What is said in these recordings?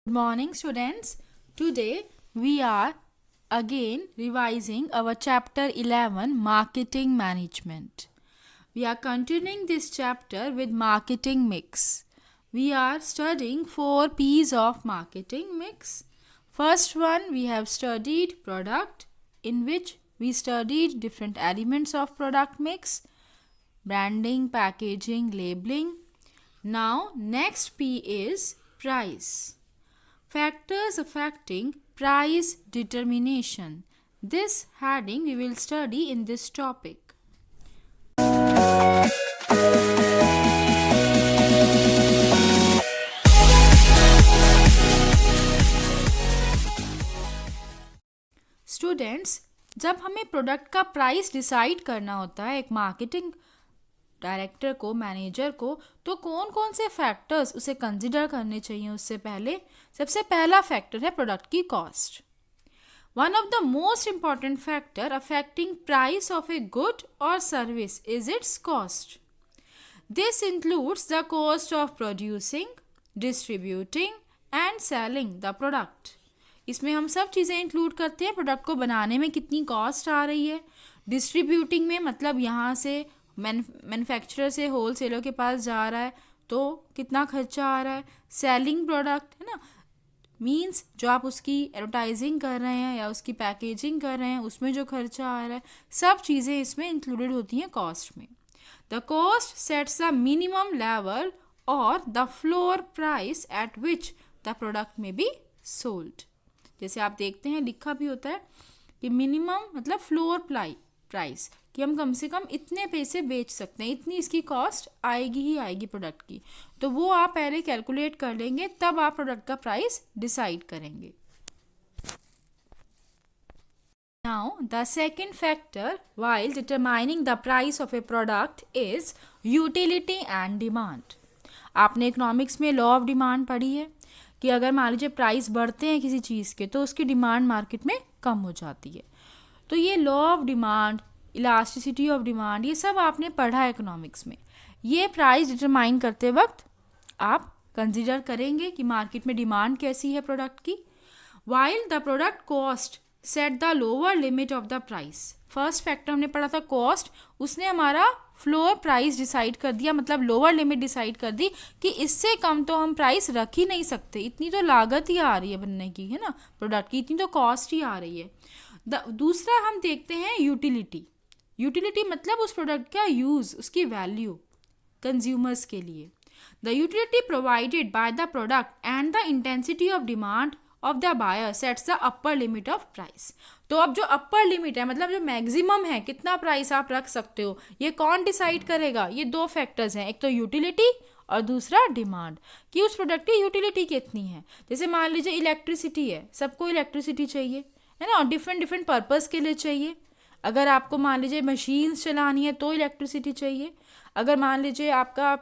Good morning, students. Today we are again revising our chapter 11 Marketing Management. We are continuing this chapter with marketing mix. We are studying 4 P's of marketing mix. First one, we have studied product, in which we studied different elements of product mix: branding, packaging, labeling. Now next P is price. Factors affecting price determination. This heading we will study in this topic. Students, जब हमें product का price decide करना होता है एक marketing director को, manager को, तो कौन कौन से फैक्टर्स उसे कंसिडर करने चाहिए उससे पहले? सबसे पहला फैक्टर है प्रोडक्ट की cost. One of the most important factor affecting price of a good और service is its cost. This includes the cost of producing, distributing and selling the product. इसमें हम सब चीज़ें इंक्लूड करते हैं. प्रोडक्ट को बनाने में कितनी कॉस्ट आ रही है, डिस्ट्रीब्यूटिंग में मतलब यहाँ से मैन्युफैक्चरर से होलसेलर के पास जा रहा है तो कितना खर्चा आ रहा है, सेलिंग प्रोडक्ट है ना, मींस जो आप उसकी एडवर्टाइजिंग कर रहे हैं या उसकी पैकेजिंग कर रहे हैं उसमें जो खर्चा आ रहा है, सब चीज़ें इसमें इंक्लूडेड होती हैं कॉस्ट में. The cost sets the minimum level और the floor price at which the product may be sold. जैसे आप देखते हैं लिखा भी होता है कि मिनिमम मतलब फ्लोर प्राइस, कि हम कम से कम इतने पैसे बेच सकते हैं, इतनी इसकी कॉस्ट आएगी ही आएगी प्रोडक्ट की. तो वो आप पहले कैलकुलेट कर लेंगे, तब आप प्रोडक्ट का प्राइस डिसाइड करेंगे. Now the second factor while determining the price of A product is utility and demand. आपने इकोनॉमिक्स में लॉ ऑफ डिमांड पढ़ी है कि अगर मान लीजिए प्राइस बढ़ते हैं किसी चीज़ के तो उसकी डिमांड मार्केट में कम हो जाती है. तो ये law of demand, elasticity of demand, ये सब आपने पढ़ा है इकोनॉमिक्स में. ये प्राइस डिटरमाइन करते वक्त आप कंसिडर करेंगे कि मार्केट में डिमांड कैसी है प्रोडक्ट की. While the product cost set the lower limit of the price. First factor हमने पढ़ा था कॉस्ट, उसने हमारा फ्लोर प्राइस डिसाइड कर दिया, मतलब लोअर लिमिट डिसाइड कर दी कि इससे कम तो हम प्राइस रख ही नहीं सकते, इतनी तो लागत ही आ रही है बनने की, है ना, प्रोडक्ट की इतनी तो कॉस्ट ही आ रही है. दूसरा हम देखते हैं यूटिलिटी. यूटिलिटी मतलब उस प्रोडक्ट का यूज़, उसकी वैल्यू कंज्यूमर्स के लिए. The utility provided by the product and the intensity of demand of the buyer sets the upper limit of price. तो अब जो अपर लिमिट है मतलब जो मैक्सिमम है, कितना प्राइस आप रख सकते हो, ये कौन डिसाइड करेगा? ये दो फैक्टर्स हैं, एक तो यूटिलिटी और दूसरा डिमांड, कि उस प्रोडक्ट की यूटिलिटी कितनी है. जैसे मान लीजिए इलेक्ट्रिसिटी है, सबको इलेक्ट्रिसिटी चाहिए, है ना, और डिफरेंट डिफरेंट पर्पज़ के लिए चाहिए. अगर आपको मान लीजिए मशीन्स चलानी है तो इलेक्ट्रिसिटी चाहिए. अगर मान लीजिए आपका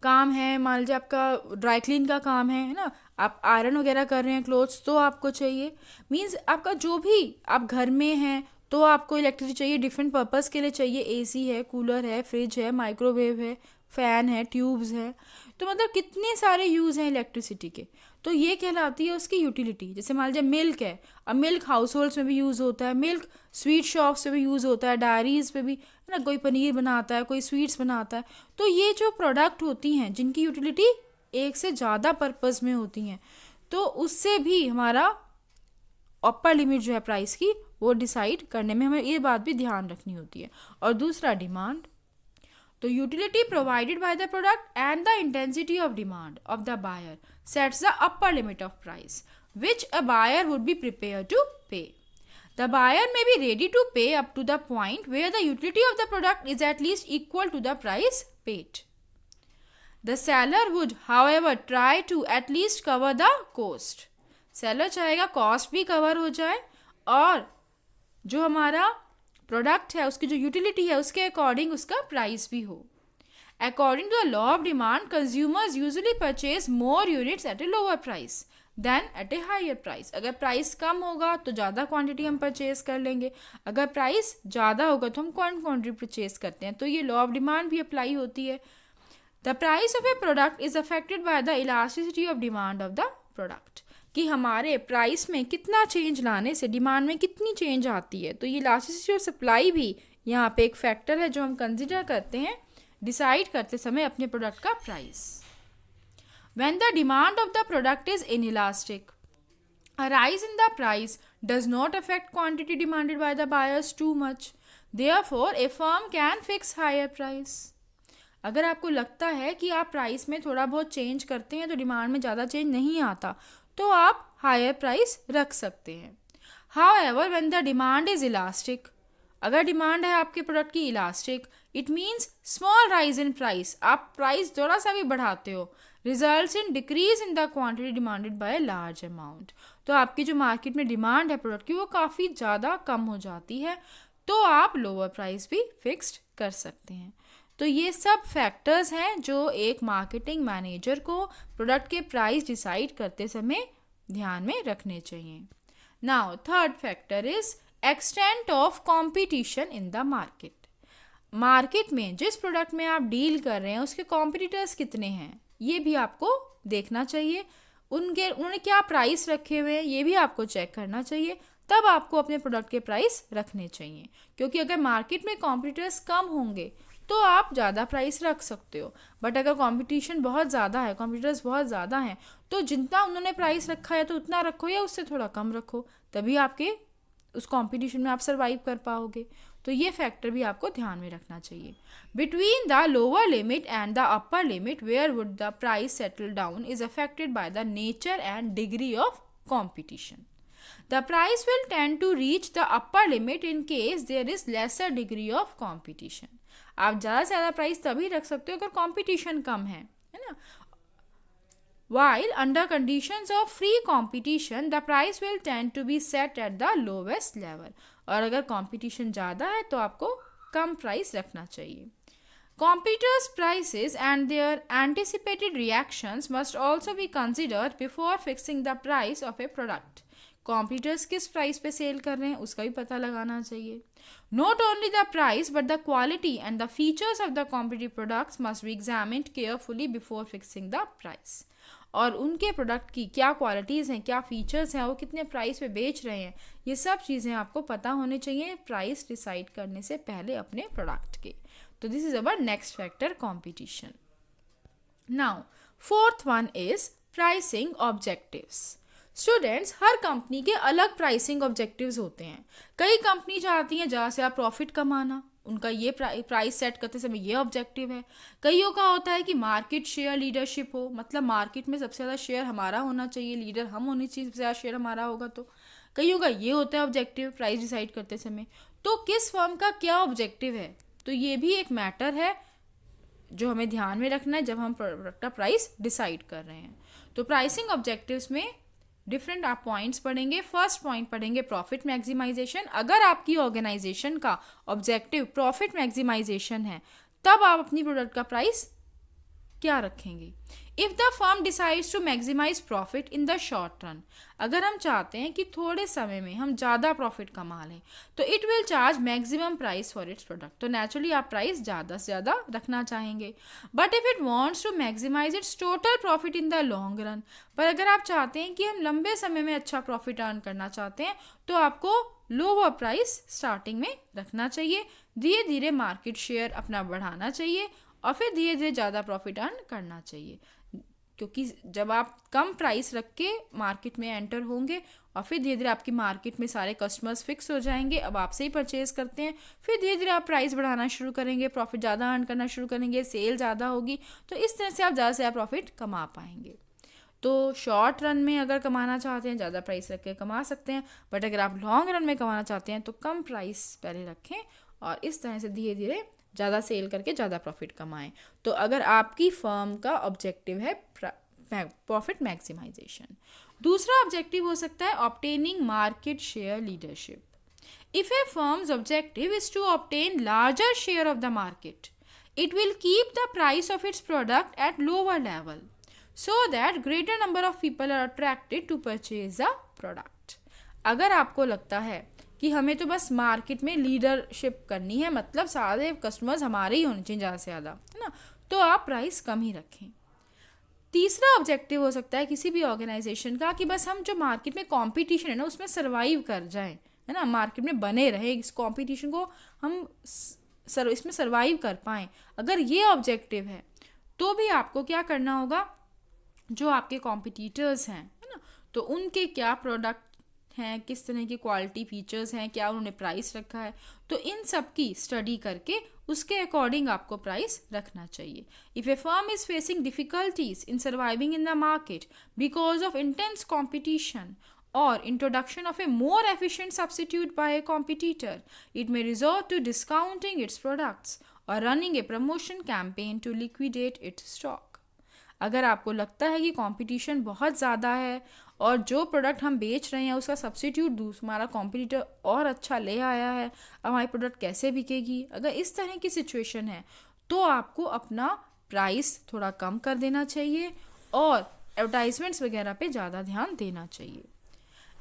काम है, मान लीजिए आपका ड्राई क्लीन का काम है ना, आप आयरन वगैरह कर रहे हैं क्लोथ्स, तो आपको चाहिए. मीन्स आपका जो भी आप घर में हैं तो आपको इलेक्ट्रिसिटी चाहिए, डिफरेंट पर्पज़ के लिए चाहिए. एसी है, कूलर है, फ्रिज है, माइक्रोवेव है, फ़ैन है, ट्यूब्स है, तो मतलब कितने सारे यूज़ हैं इलेक्ट्रिसिटी के. तो ये कहलाती है उसकी यूटिलिटी. जैसे मान लीजिए मिल्क है, अब मिल्क हाउस होल्ड्स में भी यूज़ होता है, मिल्क स्वीट शॉप्स पे भी यूज़ होता है, डायरीज़ पे भी, है ना, कोई पनीर बनाता है, कोई स्वीट्स बनाता है. तो ये जो प्रोडक्ट होती हैं जिनकी यूटिलिटी एक से ज़्यादा पर्पज़ में होती हैं, तो उससे भी हमारा अपर लिमिट जो है प्राइस की वो डिसाइड करने में हमें ये बात भी ध्यान रखनी होती है. और दूसरा डिमांड. तो utility provided by the product and the intensity of demand of the buyer sets the upper limit of price which a buyer would be prepare to pay. The buyer may be ready to pay up to the point where the utility of the product is at least equal to the price paid. The seller would, however, try to at least cover the cost. Seller चाहेगा cost भी cover हो जाए और जो हमारा product है उसकी जो यूटिलिटी है उसके अकॉर्डिंग उसका प्राइस भी हो. According to the law of demand, consumers usually purchase more units at a lower price than at a higher price. अगर प्राइस कम होगा तो ज़्यादा क्वांटिटी हम परचेज कर लेंगे, अगर प्राइस ज़्यादा होगा तो हम कौन क्वांटिटी परचेज करते हैं. तो ये लॉ ऑफ डिमांड भी अप्लाई होती है. The price of a product is affected by the elasticity of demand of the product, कि हमारे प्राइस में कितना चेंज लाने से डिमांड में कितनी चेंज आती है। तो ये इलास्टिसिटी ऑफ सप्लाई भी यहाँ पे एक फैक्टर है जो हम कंसिडर करते हैं डिसाइड करते समय अपने प्रोडक्ट का price. When the demand of the product is inelastic, a rise in the price does not affect quantity demanded by the buyers too much. Therefore, a firm can fix higher price. अगर आपको लगता है कि आप price में थोड़ा बहुत change करते हैं तो डिमांड में ज़्यादा चेंज नहीं आता, तो आप हायर प्राइस रख सकते हैं। However, when the demand is elastic, अगर डिमांड है आपके प्रोडक्ट की elastic, it means small rise in price, आप प्राइस थोड़ा सा भी बढ़ाते हो, results in decrease in the quantity demanded by large amount, तो आपकी जो मार्केट में डिमांड है प्रोडक्ट की वो काफ़ी ज़्यादा कम हो जाती है, तो आप लोअर प्राइस भी फिक्स्ड कर सकते हैं। तो ये सब फैक्टर्स हैं जो एक मार्केटिंग मैनेजर को प्रोडक्ट के प्राइस डिसाइड करते समय ध्यान में रखने चाहिए। Now third factor is extent of competition in the market. Market में जिस प्रोडक्ट में आप डील कर रहे हैं उसके कॉम्पिटिटर्स कितने हैं ये भी आपको देखना चाहिए, उन्होंने क्या प्राइस रखे हुए हैं ये भी आपको चेक करना चाहिए, तब आपको अपने प्रोडक्ट के प्राइस रखने चाहिए। क्योंकि अगर मार्केट में कॉम्पिटिटर्स कम होंगे तो आप ज़्यादा प्राइस रख सकते हो, बट अगर कंपटीशन बहुत ज़्यादा है, कॉम्पिटिटर्स बहुत ज़्यादा हैं, तो जितना उन्होंने प्राइस रखा है तो उतना रखो या उससे थोड़ा कम रखो, तभी आपके उस कंपटीशन में आप सर्वाइव कर पाओगे। तो ये फैक्टर भी आपको ध्यान में रखना चाहिए। Between the lower limit and the upper limit where would the price settle down is affected by the nature and degree of competition. The price will tend to reach the upper limit in case there is lesser degree of competition. आप ज़्यादा से ज़्यादा price तभी रख सकते हो अगर competition कम है ना। While under conditions of free competition, the price will tend to be set at the lowest level. और अगर competition ज़्यादा है तो आपको कम प्राइस रखना चाहिए। Competitors' prices and their anticipated reactions must also be considered before fixing the price of a product. Competitors किस price पे सेल कर रहे हैं उसका भी पता लगाना चाहिए। Not only the price but the quality and the features of the competitive products must be examined carefully before fixing the price. और उनके प्रोडक्ट की क्या क्वालिटीज़ हैं, क्या फीचर्स हैं, वो कितने प्राइस पे बेच रहे हैं, ये सब चीज़ें आपको पता होनी चाहिए प्राइस डिसाइड करने से पहले अपने प्रोडक्ट के। तो this is our next factor competition. Now fourth one is pricing objectives. Students, her company के अलग प्राइसिंग ऑब्जेक्टिव्स होते हैं। कई कंपनी चाहती हैं जहाँ से आप प्रॉफिट कमाना, उनका ये प्राइस सेट करते समय ये ऑब्जेक्टिव है। कईयों का होता है कि मार्केट शेयर लीडरशिप हो, मतलब मार्केट में सबसे ज़्यादा शेयर हमारा होना चाहिए, लीडर हम होनी चाहिए, सबसे ज़्यादा शेयर हमारा होगा। तो कईयों का ये होता है ऑब्जेक्टिव प्राइस डिसाइड करते समय। तो किस फर्म का क्या ऑब्जेक्टिव है, तो ये भी एक मैटर है जो हमें ध्यान में रखना है जब हम प्रोडक्ट का प्राइस डिसाइड कर रहे हैं। तो प्राइसिंग ऑब्जेक्टिव्स में डिफरेंट आप पॉइंट्स पढ़ेंगे। फर्स्ट पॉइंट पढ़ेंगे प्रॉफिट मैक्सिमाइजेशन। अगर आपकी ऑर्गेनाइजेशन का ऑब्जेक्टिव प्रॉफिट मैक्सिमाइजेशन है तब आप अपनी प्रोडक्ट का प्राइस क्या रखेंगे। If the firm decides to maximise profit in the short run, अगर हम चाहते हैं कि थोड़े समय में हम ज़्यादा प्रॉफिट कमा लें तो it will charge maximum price for its product. तो नेचुरली आप प्राइस ज़्यादा से ज़्यादा रखना चाहेंगे। But if it wants to maximise its total profit in the long run, पर अगर आप चाहते हैं कि हम लंबे समय में अच्छा प्रॉफिट अर्न करना चाहते हैं तो आपको लोअर प्राइस स्टार्टिंग में रखना चाहिए। धीरे धीरे मार्केट शेयर अपना बढ़ाना चाहिए और फिर धीरे धीरे ज़्यादा प्रॉफिट अर्न करना चाहिए। क्योंकि जब आप कम प्राइस रख के मार्केट में एंटर होंगे और फिर धीरे धीरे आपकी मार्केट में सारे कस्टमर्स फिक्स हो जाएंगे, अब आपसे ही परचेज करते हैं, फिर धीरे धीरे आप प्राइस बढ़ाना शुरू करेंगे, प्रॉफिट ज़्यादा अर्न करना शुरू करेंगे, सेल ज़्यादा होगी, तो इस तरह से आप ज़्यादा से ज़्यादा प्रॉफिट कमा पाएंगे। तो शॉर्ट रन में अगर कमाना चाहते हैं ज़्यादा प्राइस रख के कमा सकते हैं, बट अगर आप लॉन्ग रन में कमाना चाहते हैं तो कम प्राइस पहले रखें और इस तरह से धीरे धीरे ज़्यादा सेल करके ज़्यादा प्रॉफिट कमाएं। तो अगर आपकी फर्म का ऑब्जेक्टिव है प्रॉफिट मैक्सिमाइजेशन। दूसरा ऑब्जेक्टिव हो सकता है obtaining market share leadership. If a firm's objective is to obtain larger share of the market, it will keep the price of its product at lower level so that greater number of people are attracted to purchase a product. अगर आपको लगता है कि हमें तो बस market में leadership करनी है, मतलब सारे कस्टमर्स हमारे ही होने चाहिए ज़्यादा से ज़्यादा, है ना, तो आप प्राइस कम ही रखें। तीसरा ऑब्जेक्टिव हो सकता है किसी भी ऑर्गेनाइजेशन का कि बस हम जो मार्केट में कंपटीशन है ना उसमें सरवाइव कर जाएं, है ना, मार्केट में बने रहे, इस कंपटीशन को हम इसमें सरवाइव कर पाएँ। अगर ये ऑब्जेक्टिव है तो भी आपको क्या करना होगा, जो आपके कॉम्पिटिटर्स हैं, है ना, तो उनके क्या प्रोडक्ट हैं, किस तरह की क्वालिटी फीचर्स हैं, क्या उन्होंने प्राइस रखा है, तो इन सब की स्टडी करके उसके अकॉर्डिंग आपको प्राइस रखना चाहिए। If A firm is facing difficulties in surviving in the market because of intense competition or introduction of a more efficient substitute by a competitor, it may resort to discounting its products or running a promotion campaign to liquidate its stock. अगर आपको लगता है कि competition बहुत ज़्यादा है और जो प्रोडक्ट हम बेच रहे हैं उसका सब्स्टिट्यूट हमारा कॉम्पिटिटर और अच्छा ले आया है, अब हमारी प्रोडक्ट कैसे बिकेगी, अगर इस तरह की सिचुएशन है तो आपको अपना प्राइस थोड़ा कम कर देना चाहिए और एडवर्टाइजमेंट्स वगैरह पे ज़्यादा ध्यान देना चाहिए।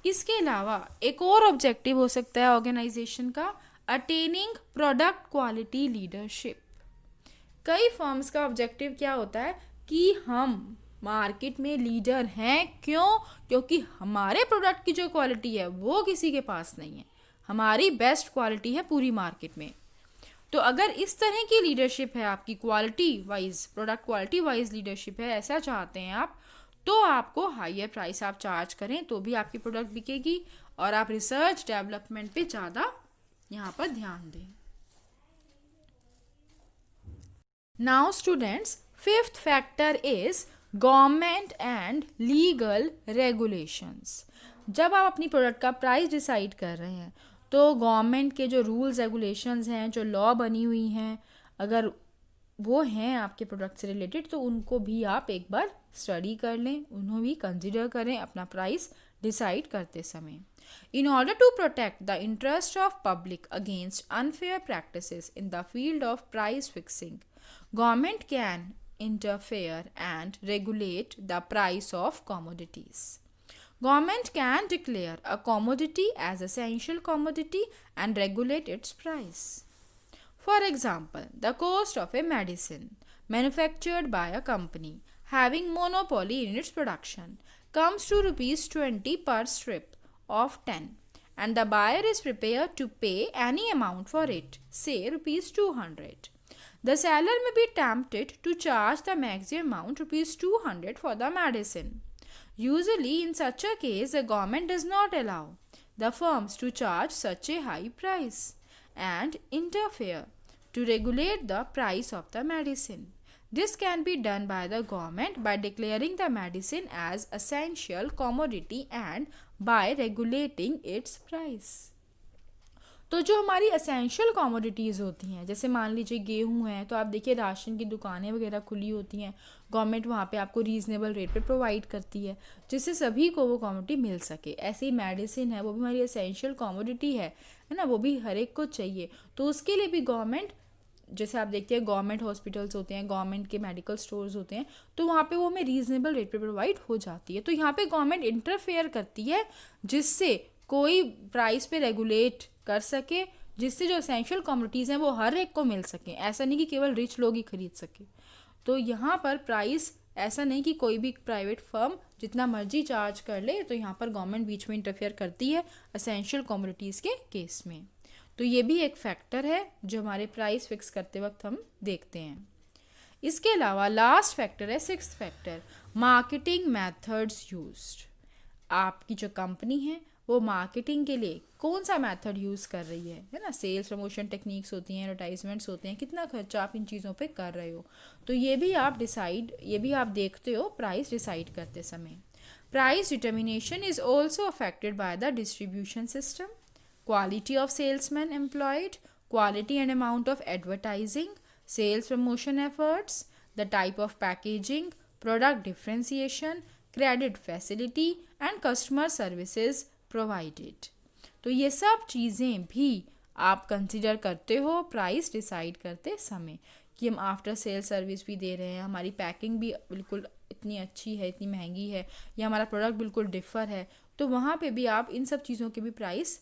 इसके अलावा एक और ऑब्जेक्टिव हो सकता है ऑर्गेनाइजेशन का, अटेनिंग प्रोडक्ट क्वालिटी लीडरशिप। कई फर्म्स का ऑब्जेक्टिव क्या होता है कि हम मार्केट में लीडर हैं, क्योंकि हमारे प्रोडक्ट की जो क्वालिटी है वो किसी के पास नहीं है, हमारी बेस्ट क्वालिटी है पूरी मार्केट में। तो अगर इस तरह की लीडरशिप है आपकी, quality wise, product quality wise leadership है, ऐसा चाहते हैं आप, तो आपको हायर प्राइस आप चार्ज करें तो भी आपकी प्रोडक्ट बिकेगी और आप रिसर्च डेवलपमेंट पे ज़्यादा यहाँ पर ध्यान दें। Now students, fifth factor is government and legal regulations. जब आप अपनी प्रोडक्ट का प्राइस डिसाइड कर रहे हैं तो गवर्नमेंट के जो रूल्स रेगुलेशंस हैं, जो लॉ बनी हुई हैं, अगर वो हैं आपके प्रोडक्ट से रिलेटेड तो उनको भी आप एक बार स्टडी कर लें, उन्हें भी कंसिडर करें अपना प्राइस डिसाइड करते समय। In order to protect the interest of public against unfair practices in the field of price fixing, government can interfere and regulate the price of commodities. Government can declare a commodity as essential commodity and regulate its price. For example, the cost of a medicine manufactured by a company having monopoly in its production comes to rupees 20 per strip of 10 and the buyer is prepared to pay any amount for it, say rupees 200. The seller may be tempted to charge the maximum amount rupees 200 for the medicine. Usually, in such a case, the government does not allow the firms to charge such a high price and interfere to regulate the price of the medicine. This can be done by the government by declaring the medicine as essential commodity and by regulating its price. तो जो हमारी essential commodities होती हैं, जैसे मान लीजिए गेहूं है, तो आप देखिए राशन की दुकानें वगैरह खुली होती हैं, गवर्नमेंट वहाँ पे आपको रीज़नेबल रेट पे प्रोवाइड करती है जिससे सभी को वो कमोडिटी मिल सके। ऐसे ही मेडिसिन है, वो भी हमारी एसेंशियल कमोडिटी है ना, वो भी हर एक को चाहिए। तो उसके लिए भी गवर्नमेंट, जैसे आप देखते हैं गवर्नमेंट हॉस्पिटल्स होते हैं, गवर्नमेंट के मेडिकल स्टोर्स होते हैं, तो वहाँ पे वो हमें रीज़नेबल रेट पे प्रोवाइड हो जाती है। तो यहाँ पे गवर्नमेंट इंटरफेयर करती है जिससे कोई प्राइस पे रेगुलेट कर सके, जिससे जो एसेंशियल कमोडिटीज़ हैं वो हर एक को मिल सकें, ऐसा नहीं कि केवल रिच लोग ही खरीद सके। तो यहाँ पर प्राइस ऐसा नहीं कि कोई भी प्राइवेट फर्म जितना मर्जी चार्ज कर ले, तो यहाँ पर गवर्नमेंट बीच में इंटरफेयर करती है एसेंशियल कमोडिटीज़ के केस में। तो ये भी एक फैक्टर है जो हमारे प्राइस फिक्स करते वक्त हम देखते हैं। इसके अलावा लास्ट फैक्टर है, sixth factor, marketing methods used. आपकी जो कंपनी है वो मार्केटिंग के लिए कौन सा मेथड यूज़ कर रही है ना, सेल्स प्रमोशन टेक्निक्स होती हैं, एडवर्टाइजमेंट्स होते हैं, कितना खर्चा आप इन चीज़ों पे कर रहे हो, तो ये भी आप देखते हो प्राइस डिसाइड करते समय। Price determination is also affected by the distribution system, quality of salesmen employed, quality and amount of advertising, sales promotion efforts, the type of packaging, product differentiation, credit facility and customer services provided. तो ये सब चीज़ें भी आप consider करते हो price decide करते समय कि हम आफ्टर सेल सर्विस भी दे रहे हैं, हमारी पैकिंग भी बिल्कुल इतनी अच्छी है, इतनी महंगी है, या हमारा प्रोडक्ट बिल्कुल डिफ़र है, तो वहाँ पे भी आप इन सब चीज़ों के भी प्राइस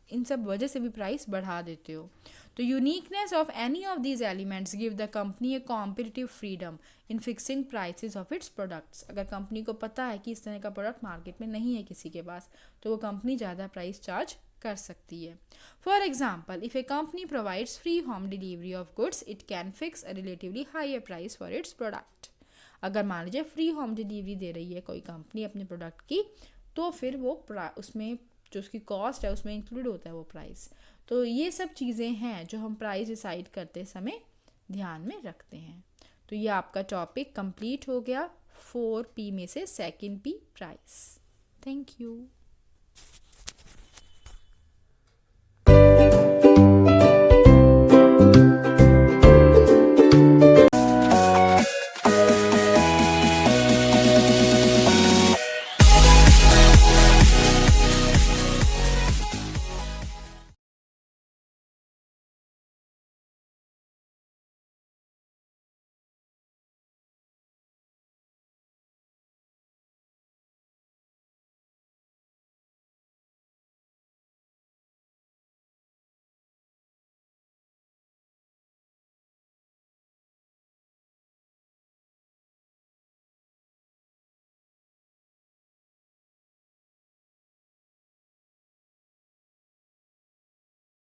इन सब वजह से भी प्राइस बढ़ा देते हो। तो uniqueness of any of these elements give the company A competitive freedom in fixing prices of its products. अगर कंपनी को पता है कि इस तरह का प्रोडक्ट मार्केट में नहीं है किसी के पास, तो वो कंपनी ज़्यादा प्राइस चार्ज कर सकती है। For example, if a company provides free home delivery of goods, it can fix a relatively higher price for its product. अगर मान लीजिए फ्री होम डिलीवरी दे रही है कोई कंपनी अपने प्रोडक्ट की, तो फिर वो उसमें जो उसकी कॉस्ट है उसमें इंक्लूड होता है वो प्राइस। तो ये सब चीज़ें हैं जो हम प्राइस डिसाइड करते समय ध्यान में रखते हैं। तो ये आपका टॉपिक कंप्लीट हो गया 4P में से second P price. Thank you.